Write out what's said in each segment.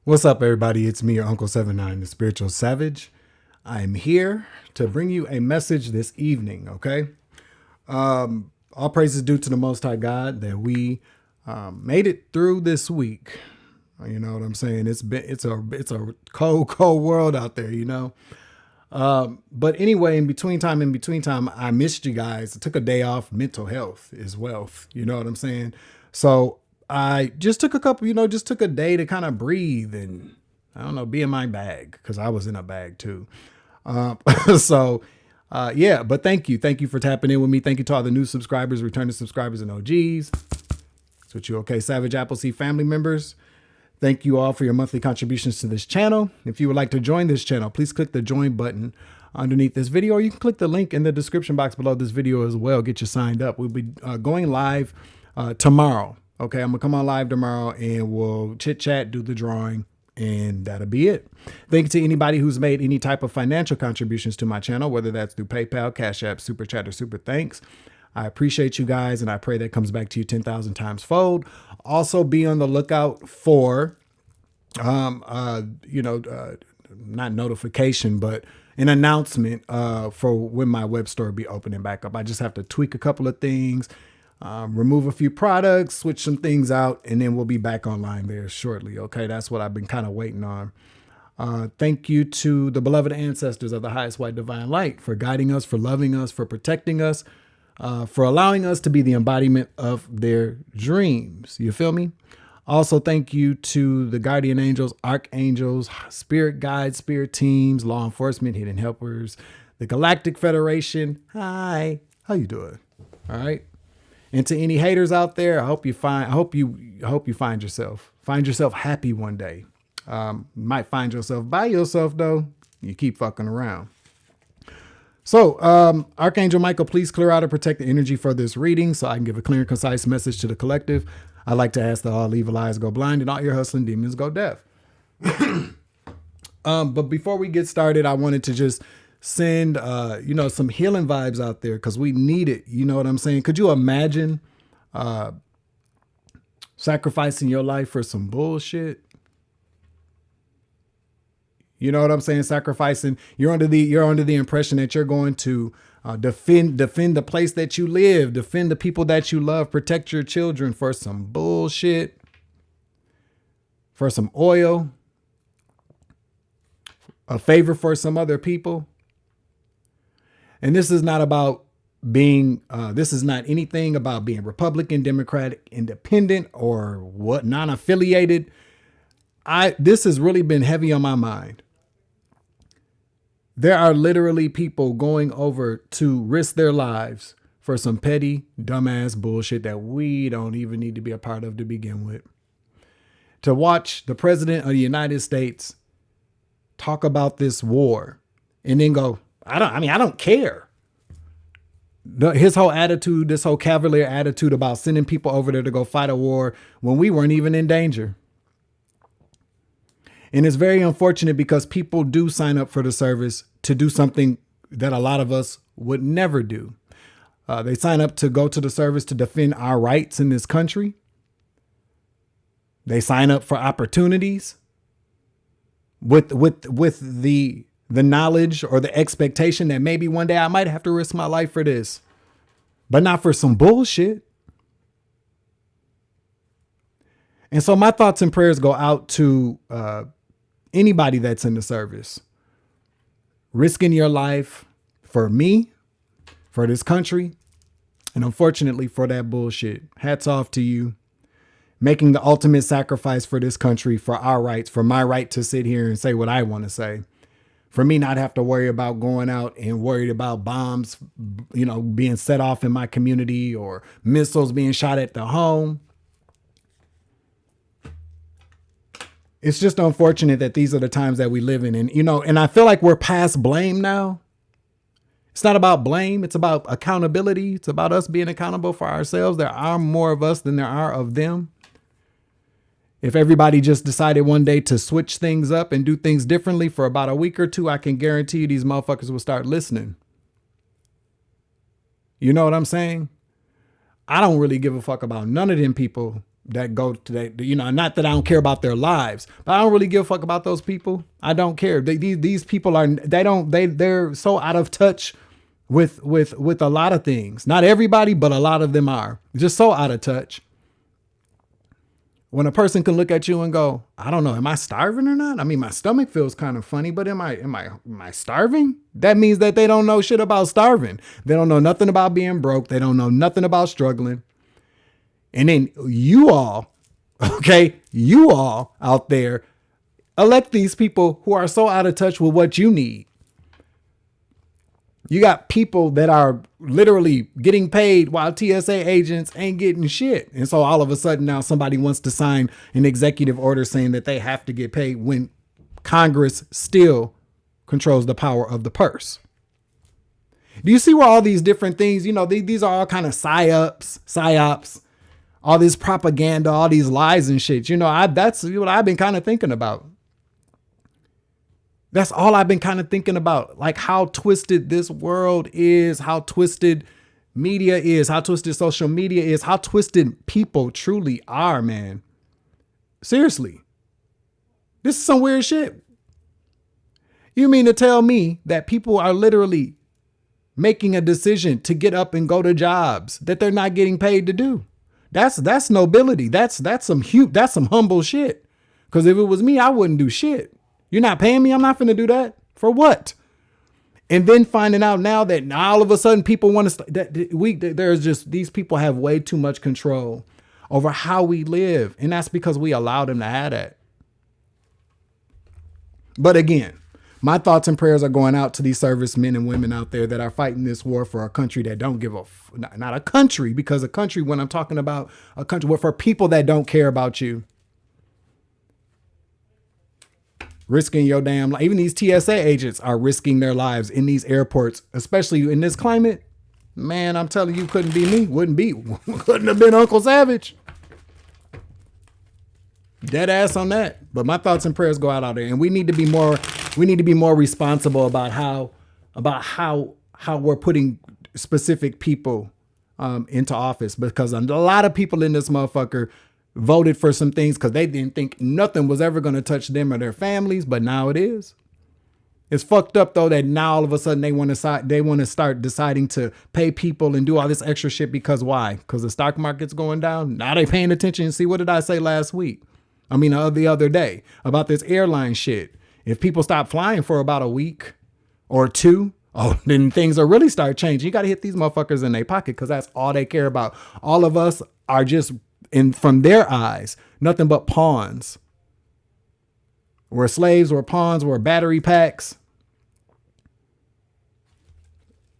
What's up, everybody? It's me, your Uncle 79, the Spiritual Savage. I'm here to bring you a message this evening, okay? All praise is due to the Most High God that we made it through this week. You know what I'm saying? It's a cold world out there, you know? But anyway, in between time, I missed you guys. I took a day off. Mental health is wealth. You know what I'm saying? So I just took a day to kind of breathe and, I don't know, be in my bag, because I was in a bag too. So but thank you. Thank you for tapping in with me. Thank you to all the new subscribers, returning subscribers, and OGs. That's what you okay, Savage Appleseed family members. Thank you all for your monthly contributions to this channel. If you would like to join this channel, please click the join button underneath this video, or you can click the link in the description box below this video as well. Get you signed up. We'll be going live tomorrow. Okay, I'm gonna come on live tomorrow and we'll chit chat, do the drawing, and that'll be it. Thank you to anybody who's made any type of financial contributions to my channel, whether that's through PayPal, Cash App, Super Chat, or Super Thanks. I appreciate you guys, and I pray that comes back to you 10,000 times fold. Also, be on the lookout for, not notification, but an announcement for when my web store will be opening back up. I just have to tweak a couple of things, remove a few products, switch some things out, and then we'll be back online there shortly. Okay, that's what I've been kind of waiting on. Thank you to the beloved ancestors of the highest white divine light for guiding us, for loving us, for protecting us, for allowing us to be the embodiment of their dreams. You feel me? Also, thank you to the guardian angels, archangels, spirit guides, spirit teams, law enforcement, hidden helpers, the Galactic Federation. Hi, how you doing? All right. And to any haters out there, I hope you find yourself happy one day. Might find yourself by yourself though. You keep fucking around. So, Archangel Michael, please clear out and protect the energy for this reading so I can give a clear and concise message to the collective. I'd like to ask that all evil eyes go blind and all your hustling demons go deaf. But before we get started, I wanted to just send, some healing vibes out there because we need it. You know what I'm saying? Could you imagine sacrificing your life for some bullshit? You know what I'm saying? Sacrificing. You're under the impression that you're going to defend the place that you live, defend the people that you love, protect your children for some bullshit, for some oil, a favor for some other people. And this is not about being. This is not anything about being Republican, Democratic, Independent, or what non-affiliated. This has really been heavy on my mind. There are literally people going over to risk their lives for some petty, dumbass bullshit that we don't even need to be a part of to begin with. To watch the president of the United States talk about this war and then go, I don't care. His whole attitude, this whole cavalier attitude about sending people over there to go fight a war when we weren't even in danger. And it's very unfortunate because people do sign up for the service to do something that a lot of us would never do. They sign up to go to the service to defend our rights in this country. They sign up for opportunities with the knowledge or the expectation that maybe one day I might have to risk my life for this, but not for some bullshit. And so my thoughts and prayers go out to anybody that's in the service, risking your life for me, for this country, and unfortunately for that bullshit. Hats off to you, making the ultimate sacrifice for this country, for our rights, for my right to sit here and say what I want to say, for me not have to worry about going out and worried about bombs, being set off in my community or missiles being shot at the home. It's just unfortunate that these are the times that we live in. And I feel like we're past blame now. It's not about blame. It's about accountability. It's about us being accountable for ourselves. There are more of us than there are of them. If everybody just decided one day to switch things up and do things differently for about a week or two, I can guarantee you these motherfuckers will start listening. You know what I'm saying? I don't really give a fuck about none of them people that go to that, not that I don't care about their lives, but I don't really give a fuck about those people. I don't care. These people they're so out of touch with a lot of things. Not everybody, but a lot of them are just so out of touch. When a person can look at you and go, I don't know, am I starving or not? I mean, my stomach feels kind of funny, but am I starving? That means that they don't know shit about starving. They don't know nothing about being broke. They don't know nothing about struggling. And then you all out there elect these people who are so out of touch with what you need. You got people that are literally getting paid while TSA agents ain't getting shit. And so all of a sudden now somebody wants to sign an executive order saying that they have to get paid when Congress still controls the power of the purse. Do you see where all these different things, these are all kind of psyops, all this propaganda, all these lies and shit. That's what I've been kind of thinking about. That's all I've been kind of thinking about, like how twisted this world is, how twisted media is, how twisted social media is, how twisted people truly are, man. Seriously. This is some weird shit. You mean to tell me that people are literally making a decision to get up and go to jobs that they're not getting paid to do? That's nobility. That's some humble shit. Because if it was me, I wouldn't do shit. You're not paying me. I'm not finna do that. For what? And then finding out now that all of a sudden people want to, there's just, these people have way too much control over how we live. And that's because we allow them to have that. But again, my thoughts and prayers are going out to these servicemen and women out there that are fighting this war for a country that don't give not a country, because a country, when I'm talking about a country, but for people that don't care about you. Risking your damn life. Even these TSA agents are risking their lives in these airports, especially in this climate. Man, I'm telling you, couldn't be me. Couldn't have been Uncle Savage. Dead ass on that. But my thoughts and prayers go out there. And we need to be more responsible about how we're putting specific people into office, because a lot of people in this motherfucker voted for some things because they didn't think nothing was ever going to touch them or their families, but now it is. It's fucked up though that now all of a sudden they want to start deciding to pay people and do all this extra shit because why? Because the stock market's going down. Now they paying attention. See, what did I say last week? The other day about this airline shit. If people stop flying for about a week or two, then things will really start changing. You got to hit these motherfuckers in their pocket because that's all they care about. All of us are just, from their eyes, nothing but pawns. We're slaves, we're pawns, we're battery packs.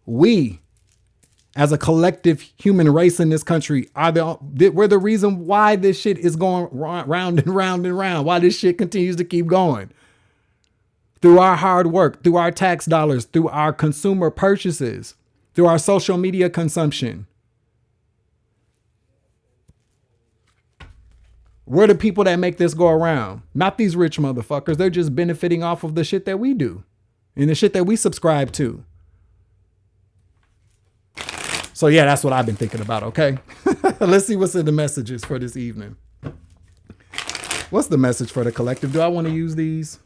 We, as a collective human race in this country, we're the reason why this shit is going round and round and round, why this shit continues to keep going. Through our hard work, through our tax dollars, through our consumer purchases, through our social media consumption. We're the people that make this go around, not these rich motherfuckers. They're just benefiting off of the shit that we do and the shit that we subscribe to. So yeah, that's what I've been thinking about. Okay. Let's see what's in the messages for this evening. What's the message for the collective? Do I want to use these?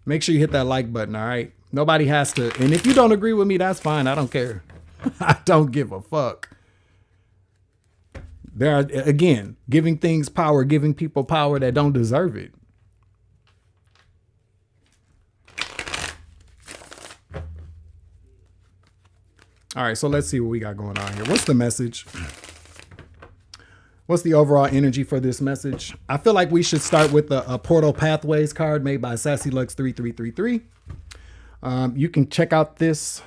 Make sure you hit that like button. All right. Nobody has to. And if you don't agree with me, that's fine. I don't care. I don't give a fuck. There are, again, giving things power, giving people power that don't deserve it. All right, so let's see what we got going on here. What's the message? What's the overall energy for this message? I feel like we should start with a Portal Pathways card made by SassyLux3333. You can check out this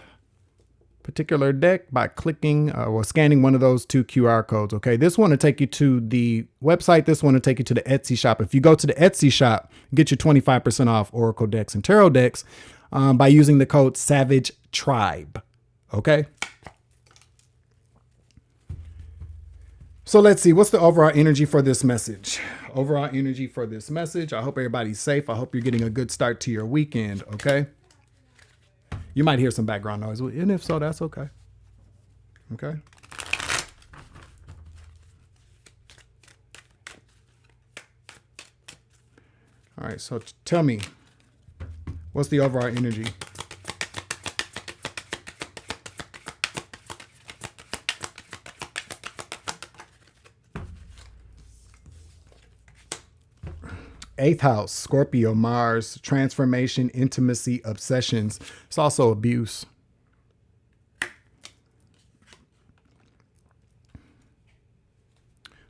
particular deck by clicking or scanning one of those two QR codes. Okay, this one will take you to the website. This one will take you to the Etsy shop. If you go to the Etsy shop, get you 25% off Oracle decks and tarot decks by using the code Savage Tribe. Okay. So let's see. What's the overall energy for this message? Overall energy for this message. I hope everybody's safe. I hope you're getting a good start to your weekend. Okay. You might hear some background noise, and if so, that's okay. Okay. All right, so tell me, what's the overall energy? Eighth house, Scorpio, Mars, transformation, intimacy, obsessions. It's also abuse.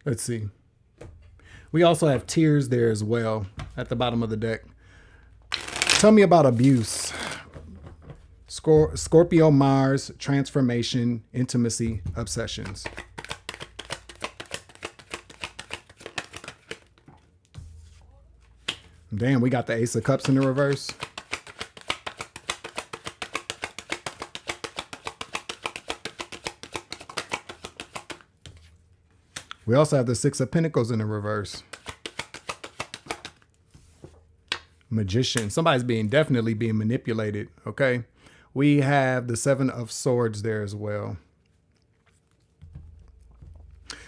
Let's see. We also have tears there as well at the bottom of the deck. Tell me about abuse. Scorpio, Mars, transformation, intimacy, obsessions. Damn, we got the Ace of Cups in the reverse. We also have the Six of Pentacles in the reverse. Magician. Somebody's definitely being manipulated, okay? We have the Seven of Swords there as well.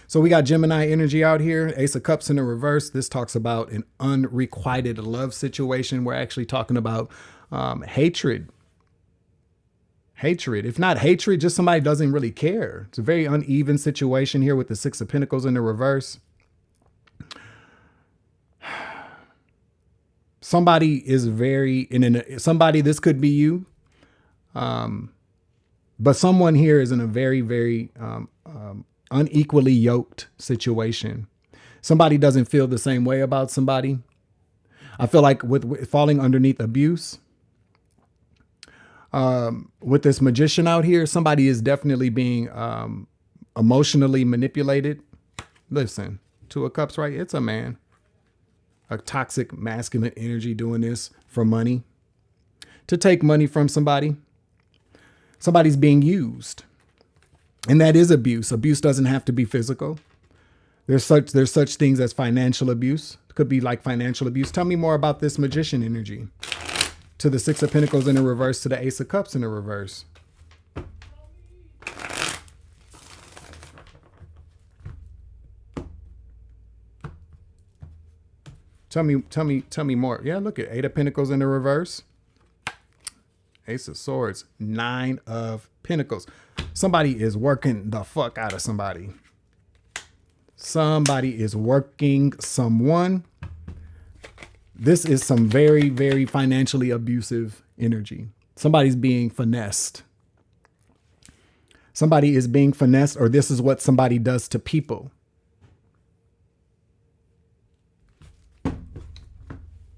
So we got Gemini energy out here. Ace of Cups in the reverse. This talks about an unrequited love situation. We're actually talking about hatred. Hatred. If not hatred, just somebody doesn't really care. It's a very uneven situation here with the Six of Pentacles in the reverse. Somebody is somebody, this could be you. But someone here is in a very, very unequally yoked situation. Somebody doesn't feel the same way about somebody. I feel like with falling underneath abuse, with this Magician out here, somebody is definitely being emotionally manipulated. Listen, Two of Cups, right? It's a man. A toxic masculine energy doing this for money. To take money from somebody. Somebody's being used. And that is abuse. Abuse doesn't have to be physical. There's such things as financial abuse. It could be like financial abuse. Tell me more about this Magician energy. To the Six of Pentacles in the reverse, to the Ace of Cups in the reverse. Tell me more. Yeah, look at Eight of Pentacles in the reverse. Ace of Swords, Nine of Pentacles. Somebody is working the fuck out of somebody. Somebody is working someone. This is some very, very financially abusive energy. Somebody's being finessed. Somebody is being finessed, or this is what somebody does to people.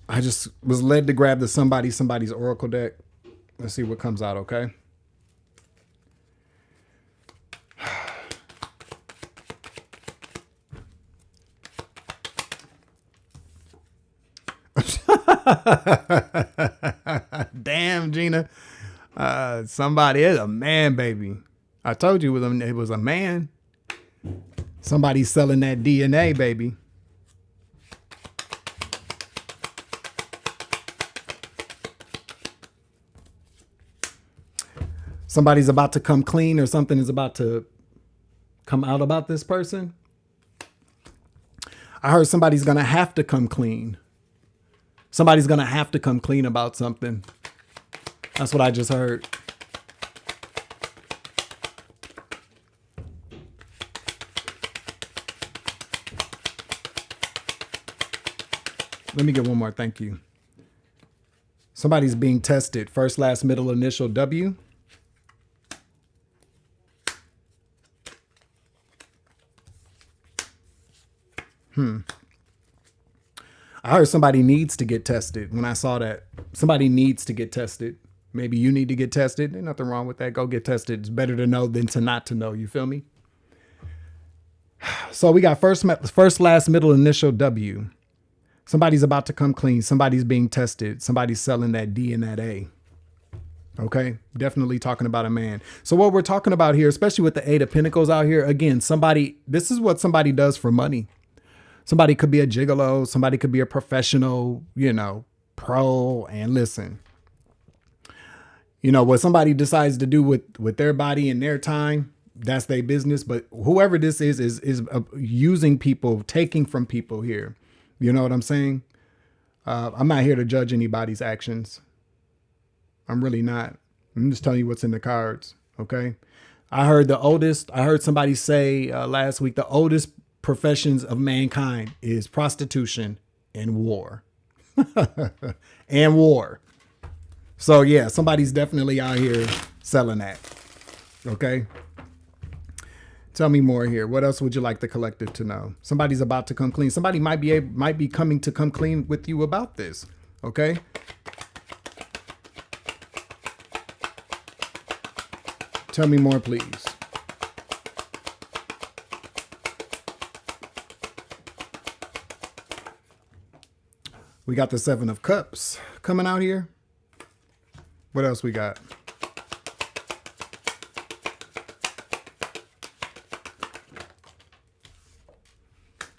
I just was led to grab the somebody's oracle deck. Let's see what comes out, okay? Damn, Gina. Somebody is a man, baby. I told you it was a man. Somebody's selling that DNA, baby. Somebody's about to come clean, or something is about to come out about this person. I heard somebody's going to have to come clean. Somebody's going to have to come clean about something. That's what I just heard. Let me get one more. Thank you. Somebody's being tested. First, last, middle, initial, W. I heard somebody needs to get tested. When I saw that, somebody needs to get tested. Maybe you need to get tested. There's nothing wrong with that. Go get tested. It's better to know than to not to know. You feel me? So we got first, last, middle, initial, W. Somebody's about to come clean. Somebody's being tested. Somebody's selling that D and that A. Okay, definitely talking about a man. So what we're talking about here, especially with the Eight of Pentacles out here, again, this is what somebody does for money. Somebody could be a gigolo. Somebody could be a professional, pro. And listen, what somebody decides to do with their body and their time, that's their business. But whoever this is using people, taking from people here. You know what I'm saying? I'm not here to judge anybody's actions. I'm really not. I'm just telling you what's in the cards. Okay. I heard somebody say last week, the oldest professions of mankind is prostitution and war. And war. So yeah, somebody's definitely out here selling that. Okay. Tell me more here. What else would you like the collective to know? Somebody's about to come clean. Somebody might be coming to come clean with you about this. Okay. Tell me more, please. We got the 7 of Cups coming out here. What else we got?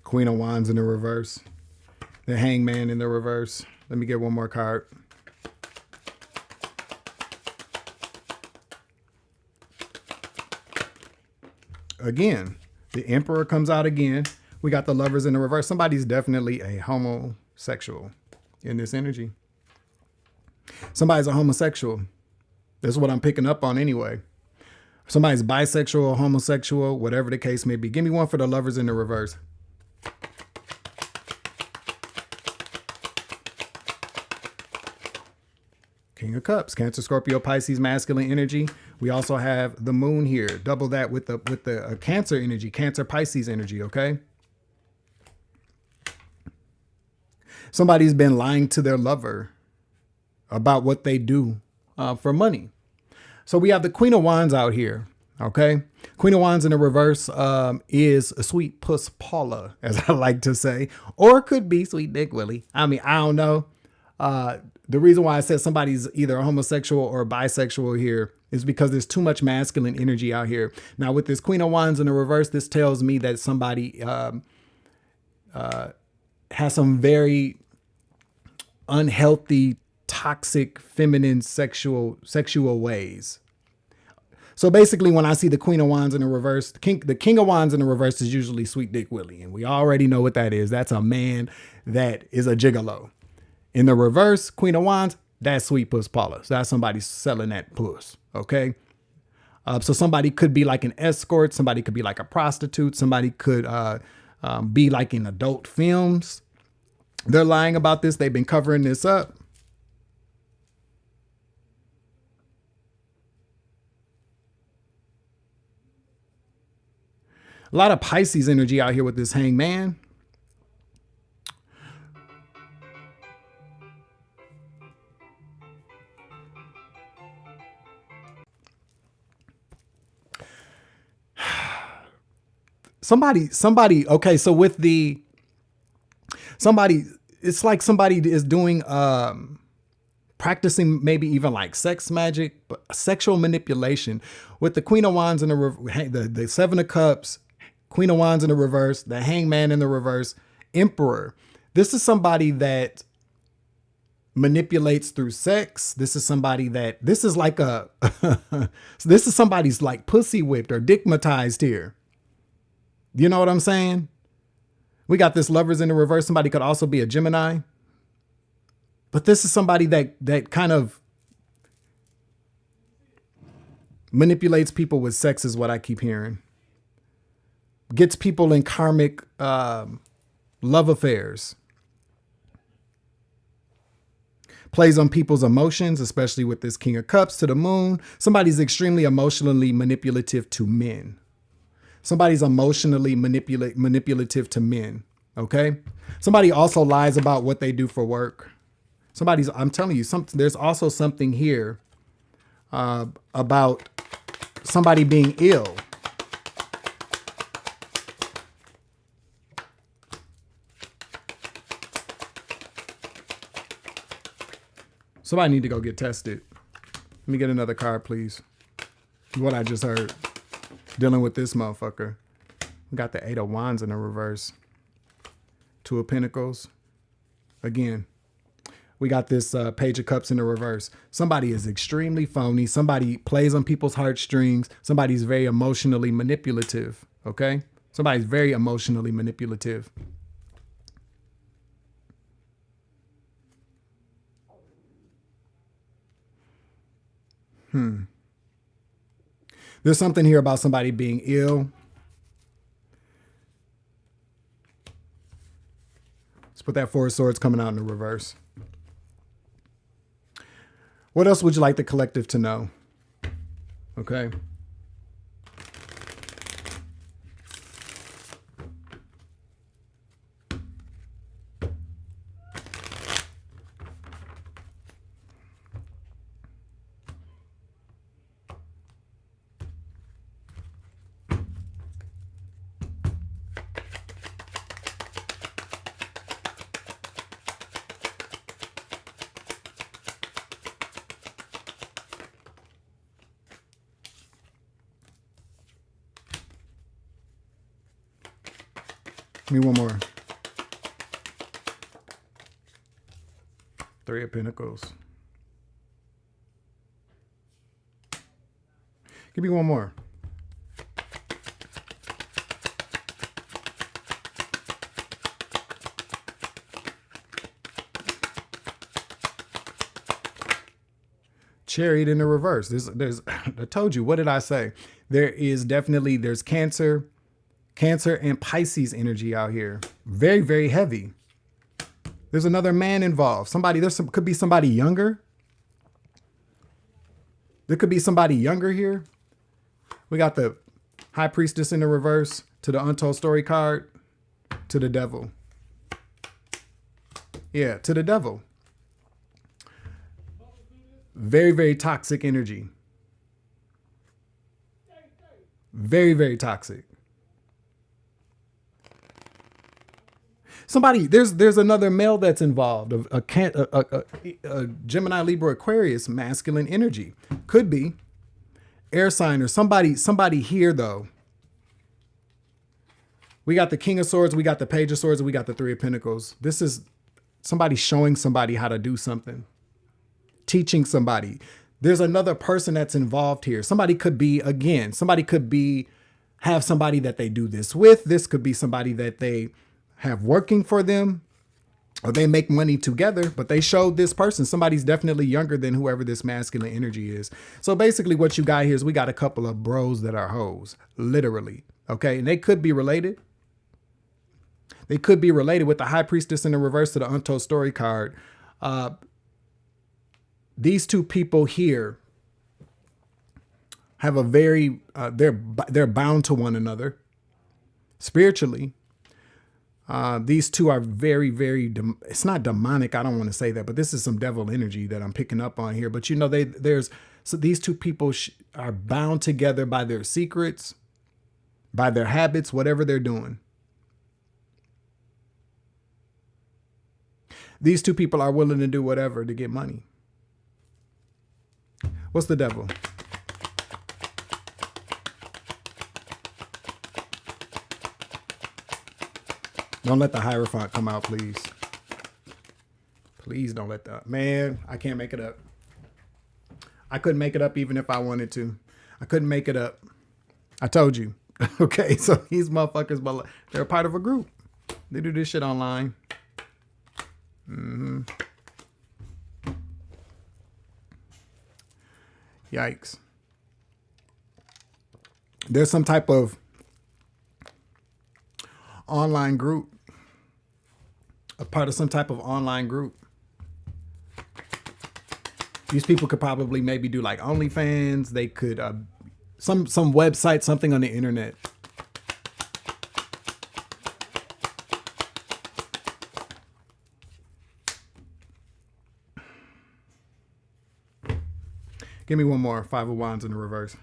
Queen of Wands in the reverse. The Hangman in the reverse. Let me get one more card. Again, the Emperor comes out again. We got the Lovers in the reverse. Somebody's definitely a homosexual in this energy. Somebody's a homosexual. That's what I'm picking up on anyway. Somebody's bisexual, homosexual, whatever the case may be. Give me one for the Lovers in the reverse. King of Cups, Cancer, Scorpio, Pisces, masculine energy. We also have the Moon here. Double that with the Cancer energy, Cancer, Pisces energy, okay? Somebody's been lying to their lover about what they do for money. So we have the Queen of Wands out here, okay? Queen of Wands in the reverse is a sweet puss Paula, as I like to say, or it could be sweet Dick Willie. I mean, I don't know. The reason why I said somebody's either a homosexual or a bisexual here is because there's too much masculine energy out here. Now, with this Queen of Wands in the reverse, this tells me that somebody has some very unhealthy, toxic, feminine, sexual ways. So basically, when I see the Queen of Wands in the reverse, the King of Wands in the reverse is usually Sweet Dick Willie. And we already know what that is. That's a man that is a gigolo. In the reverse, Queen of Wands, that's Sweet Puss Paula. So that's somebody selling that puss, okay? So somebody could be like an escort. Somebody could be like a prostitute. Somebody could be like in adult films. They're lying about this. They've been covering this up. A lot of Pisces energy out here with this Hangman. Somebody, okay, so with the, it's like somebody is doing, practicing maybe even like sex magic, but sexual manipulation with the Queen of Wands in the 7 of Cups, Queen of Wands in the reverse, the Hangman in the reverse, Emperor. This is somebody that manipulates through sex. This is somebody that, this is like a, this is somebody's like pussy whipped or dickmatized here. You know what I'm saying? We got this Lovers in the reverse. Somebody could also be a Gemini. But this is somebody that kind of manipulates people with sex is what I keep hearing. Gets people in karmic love affairs. Plays on people's emotions, especially with this King of Cups to the Moon. Somebody's extremely emotionally manipulative to men. Somebody's emotionally manipulative to men. Okay. Somebody also lies about what they do for work. I'm telling you, there's also something here about somebody being ill. Somebody need to go get tested. Let me get another card, please. What I just heard. Dealing with this motherfucker. We got the 8 of Wands in the reverse. 2 of Pentacles. Again, we got this Page of Cups in the reverse. Somebody is extremely phony. Somebody plays on people's heartstrings. Somebody's very emotionally manipulative. Okay? Somebody's very emotionally manipulative. There's something here about somebody being ill. Let's put that Four of Swords coming out in the reverse. What else would you like the collective to know? Okay. Give me one more. Three of Pentacles. Give me one more. Chariot in the reverse. There's I told you, what did I say? There's Cancer and Pisces energy out here. Very, very heavy. There's another man involved. Could be somebody younger. There could be somebody younger here. We got the High Priestess in the reverse to the Untold Story card to the Devil. Yeah, to the Devil. Very, very toxic energy. Very, very toxic. There's another male that's involved, a Gemini, Libra, Aquarius, masculine energy. Could be air sign or somebody here though. We got the King of Swords, we got the Page of Swords, and we got the Three of Pentacles. This is somebody showing somebody how to do something, teaching somebody. There's another person that's involved here. Somebody could have somebody that they do this with. This could be somebody that they have working for them, or they make money together, but they showed this person. Somebody's definitely younger than whoever this masculine energy is. So basically what you got here is we got a couple of bros that are hoes, literally. Okay. And they could be related. They could be related with the High Priestess in the reverse to the Untold Story card. These two people here have a very, they're bound to one another spiritually. These two are very, very, it's not demonic. I don't want to say that, but this is some devil energy that I'm picking up on here. But you know, so these two people are bound together by their secrets, by their habits, whatever they're doing. These two people are willing to do whatever to get money. What's the Devil? Don't let the Hierophant come out, please. Please don't let that. Man, I can't make it up. I couldn't make it up even if I wanted to. I couldn't make it up. I told you. Okay, so these motherfuckers, but they're a part of a group. They do this shit online. Yikes. There's some type of online group, a part of some type of online group. These people could probably maybe do like OnlyFans. They could, some website, something on the internet. Give me one more. Five of Wands in the reverse.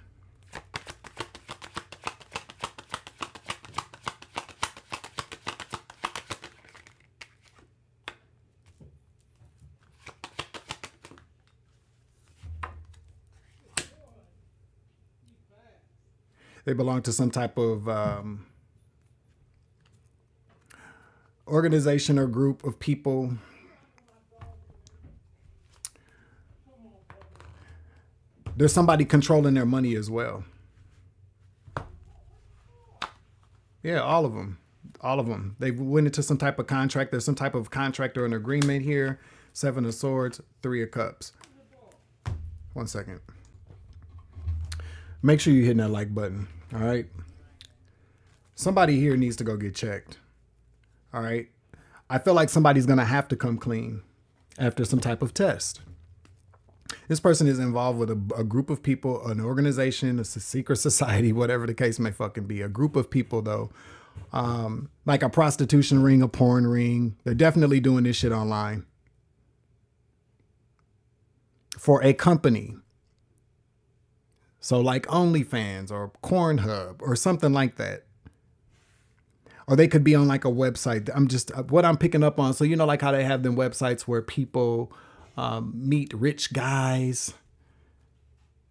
They belong to some type of organization or group of people. There's somebody controlling their money as well. Yeah, all of them. All of them. They went into some type of contract. There's some type of contract or an agreement here. Seven of Swords, Three of Cups. 1 second. Make sure you're hitting that like button. All right. Somebody here needs to go get checked. All right. I feel like somebody's going to have to come clean after some type of test. This person is involved with a group of people, an organization, a secret society, whatever the case may fucking be. A group of people, though, like a prostitution ring, a porn ring. They're definitely doing this shit online for a company. So like OnlyFans or Pornhub or something like that. Or they could be on like a website. What I'm picking up on. So, you know, like how they have them websites where people meet rich guys.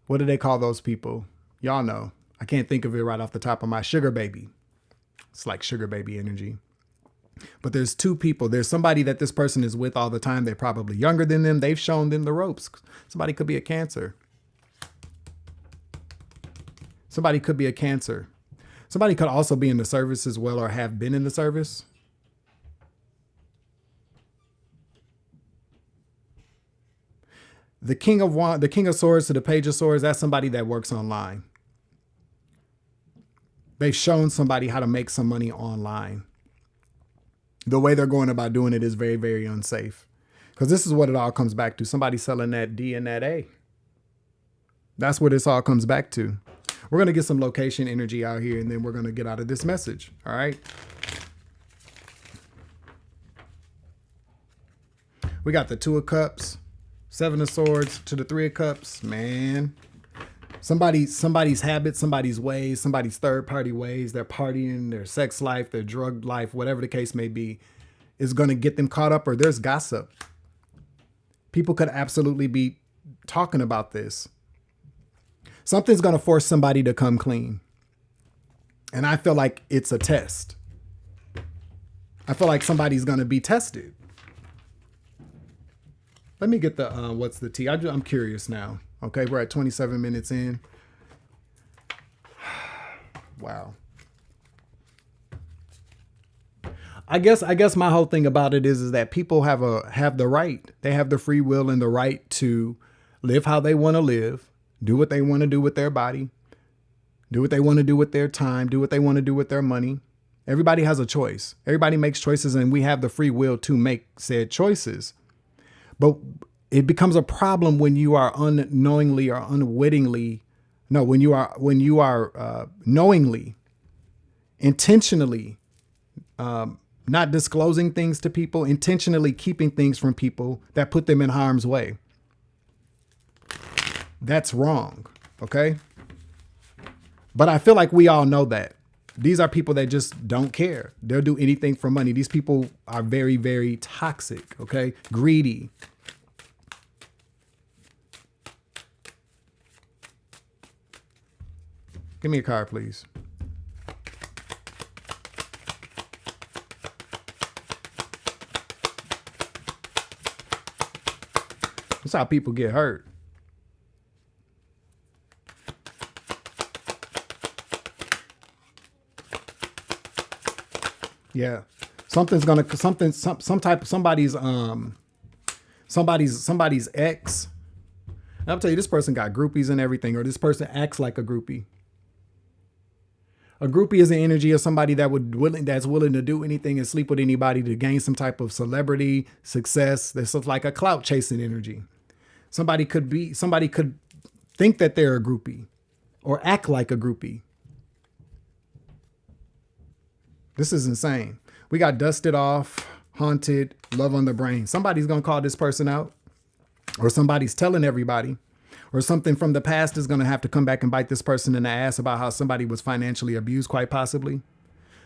What do they call those people? Y'all know. I can't think of it right off the top of my sugar baby. It's like sugar baby energy. But there's two people. There's somebody that this person is with all the time. They're probably younger than them. They've shown them the ropes. Somebody could be a Cancer. Somebody could be a Cancer. Somebody could also be in the service as well or have been in the service. The King of Swords to the Page of Swords, that's somebody that works online. They've shown somebody how to make some money online. The way they're going about doing it is very, very unsafe. Because this is what it all comes back to. Somebody selling that D and that A. That's what this all comes back to. We're going to get some location energy out here, and then we're going to get out of this message. All right. We got the Two of Cups, Seven of Swords to the Three of Cups. Man, somebody's habits, somebody's ways, somebody's third party ways, their partying, their sex life, their drug life, whatever the case may be, is going to get them caught up, or there's gossip. People could absolutely be talking about this. Something's going to force somebody to come clean. And I feel like it's a test. I feel like somebody's going to be tested. Let me get the, what's the tea? I'm curious now. Okay, we're at 27 minutes in. Wow. I guess my whole thing about it is that people have the right. They have the free will and the right to live how they want to live. Do what they want to do with their body. Do what they want to do with their time. Do what they want to do with their money. Everybody has a choice. Everybody makes choices, and we have the free will to make said choices. But it becomes a problem when you are unknowingly or unwittingly. No, when you are knowingly, intentionally, not disclosing things to people, intentionally keeping things from people that put them in harm's way. That's wrong. Okay. But I feel like we all know that these are people that just don't care. They'll do anything for money. These people are very, very toxic. Okay. Greedy. Give me a card, please. That's how people get hurt. Yeah. Somebody's ex. And I'll tell you, this person got groupies and everything, or this person acts like a groupie. A groupie is the energy of somebody that's willing to do anything and sleep with anybody to gain some type of celebrity success. This is like a clout chasing energy. Somebody could think that they're a groupie or act like a groupie. This is insane. We got dusted off, haunted, love on the brain. Somebody's going to call this person out, or somebody's telling everybody, or something from the past is going to have to come back and bite this person in the ass about how somebody was financially abused, quite possibly.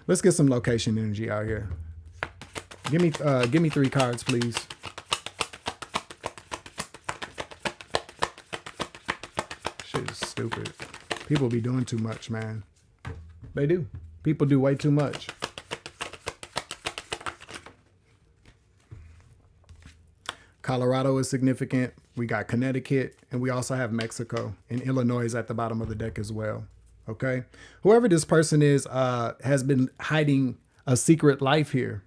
Let's get some location energy out here. Give me 3 cards, please. Shit is stupid. People be doing too much, man. They do. People do way too much. Colorado is significant. We got Connecticut, and we also have Mexico, and Illinois is at the bottom of the deck as well. Okay. Whoever this person is has been hiding a secret life here.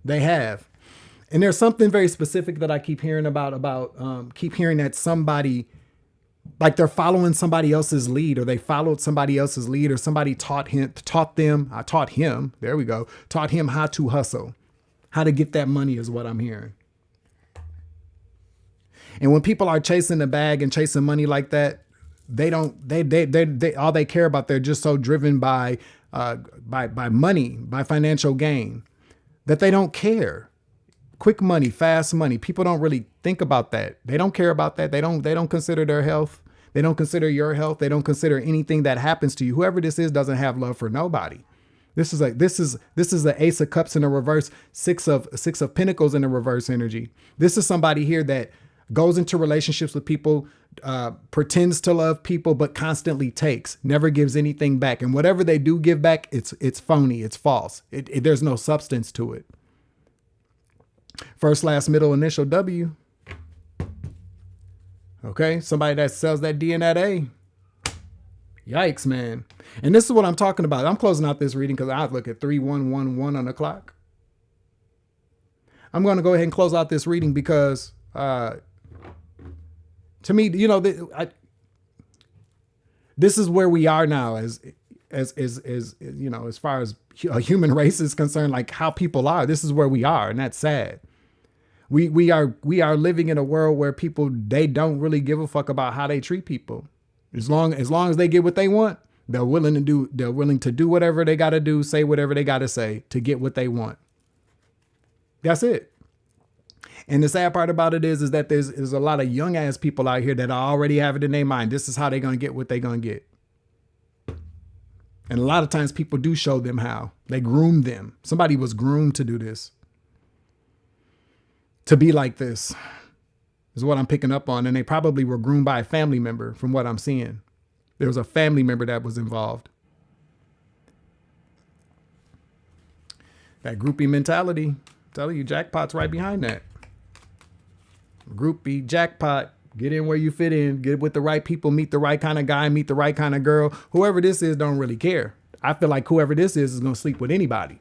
They have. And there's something very specific that I keep hearing keep hearing that somebody Like they're following somebody else's lead, or they followed somebody else's lead, or somebody taught him, there we go, taught him how to hustle, how to get that money is what I'm hearing. And when people are chasing the bag and chasing money like that, they don't, they all they care about, they're just so driven by money, by financial gain, that they don't care. Quick money, fast money. People don't really think about that. They don't care about that. They don't consider their health. They don't consider your health. They don't consider anything that happens to you. Whoever this is doesn't have love for nobody. This is the Ace of Cups in the reverse, six of Pentacles in the reverse energy. This is somebody here that goes into relationships with people, pretends to love people, but constantly takes, never gives anything back. And whatever they do give back, it's phony, it's false. There's no substance to it. First, last, middle, initial, W. Okay, somebody that sells that D and that A. Yikes, man. And this is what I'm talking about. I'm closing out this reading because I look at 3111 on the clock. I'm going to go ahead and close out this reading because to me, you know, this is where we are now as you know, as far as a human race is concerned, like how people are. This is where we are, and that's sad. We are living in a world where people, they don't really give a fuck about how they treat people. As long as they get what they want, they're willing to do whatever they got to do, say whatever they got to say to get what they want. That's it. And the sad part about it is that there's a lot of young ass people out here that already have it in their mind. This is how they're going to get what they're going to get. And a lot of times people do show them how. They groom them. Somebody was groomed to do this. To be like this is what I'm picking up on. And they probably were groomed by a family member from what I'm seeing. There was a family member that was involved. That groupie mentality, I'm telling you, jackpot's right behind that. Groupie, jackpot, get in where you fit in, get with the right people, meet the right kind of guy, meet the right kind of girl. Whoever this is don't really care. I feel like whoever this is going to sleep with anybody.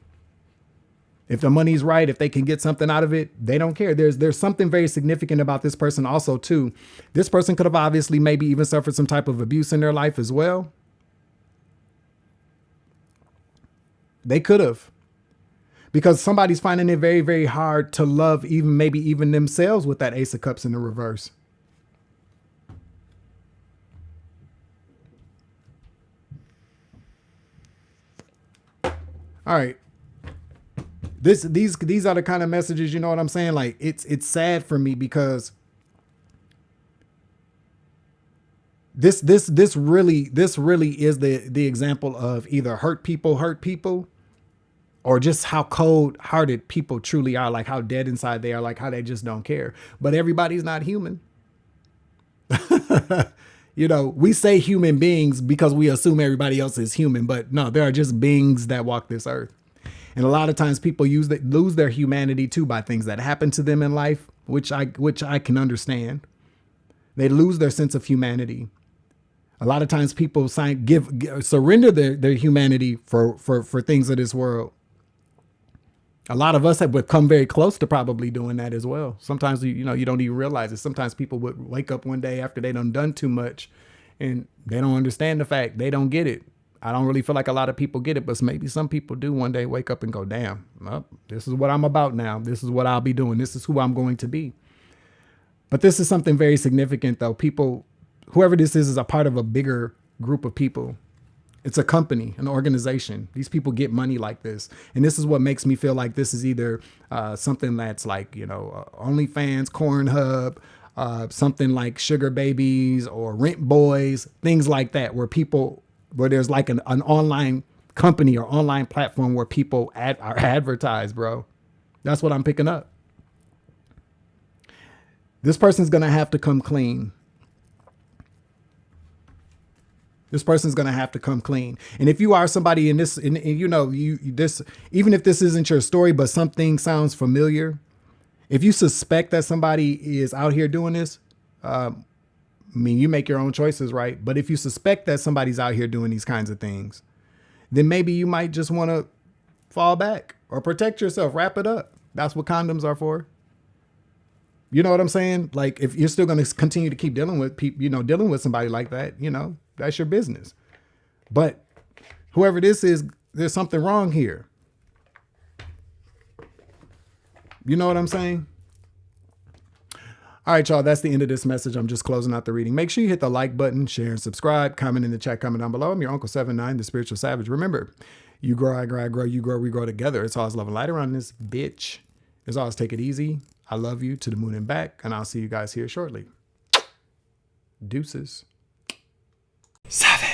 If the money's right, if they can get something out of it, they don't care. There's something very significant about this person also too. This person could have obviously maybe even suffered some type of abuse in their life as well. They could have. Because somebody's finding it very, very hard to love maybe even themselves with that Ace of Cups in the reverse. All right. These are the kind of messages, you know what I'm saying? Like it's sad for me because this really is the example of either hurt people, or just how cold-hearted people truly are, like how dead inside they are, like how they just don't care. But everybody's not human. You know, we say human beings because we assume everybody else is human, but no, there are just beings that walk this earth. And a lot of times people lose their humanity too by things that happen to them in life, which I can understand. They lose their sense of humanity. A lot of times people surrender their humanity for things of this world. A lot of us have come very close to probably doing that as well. Sometimes, you don't even realize it. Sometimes people would wake up one day after they done too much and they don't understand the fact. They don't get it. I don't really feel like a lot of people get it, but maybe some people do one day wake up and go, damn, well, this is what I'm about now. This is what I'll be doing. This is who I'm going to be. But this is something very significant though. People, whoever this is a part of a bigger group of people. It's a company, an organization. These people get money like this. And this is what makes me feel like this is either something that's like, OnlyFans, Cornhub, something like Sugar Babies or Rent Boys, things like that, where there's like an online company or online platform where people are advertised, bro. That's what I'm picking up. This person's going to have to come clean. This person's going to have to come clean. And if you are somebody in this, and even if this isn't your story, but something sounds familiar, if you suspect that somebody is out here doing this, you make your own choices, right? But if you suspect that somebody's out here doing these kinds of things, then maybe you might just want to fall back or protect yourself, wrap it up. That's what condoms are for. You know what I'm saying? Like, if you're still going to continue to keep dealing with people, dealing with somebody like that, that's your business. But whoever this is, there's something wrong here. You know what I'm saying? All right, y'all, that's the end of this message. I'm just closing out the reading. Make sure you hit the like button, share, and subscribe. Comment in the chat, comment down below. I'm your Uncle 79, the Spiritual Savage. Remember, you grow, I grow, I grow, you grow, we grow together. It's always love and light around this bitch. As always, take it easy. I love you to the moon and back, and I'll see you guys here shortly. Deuces. Savage.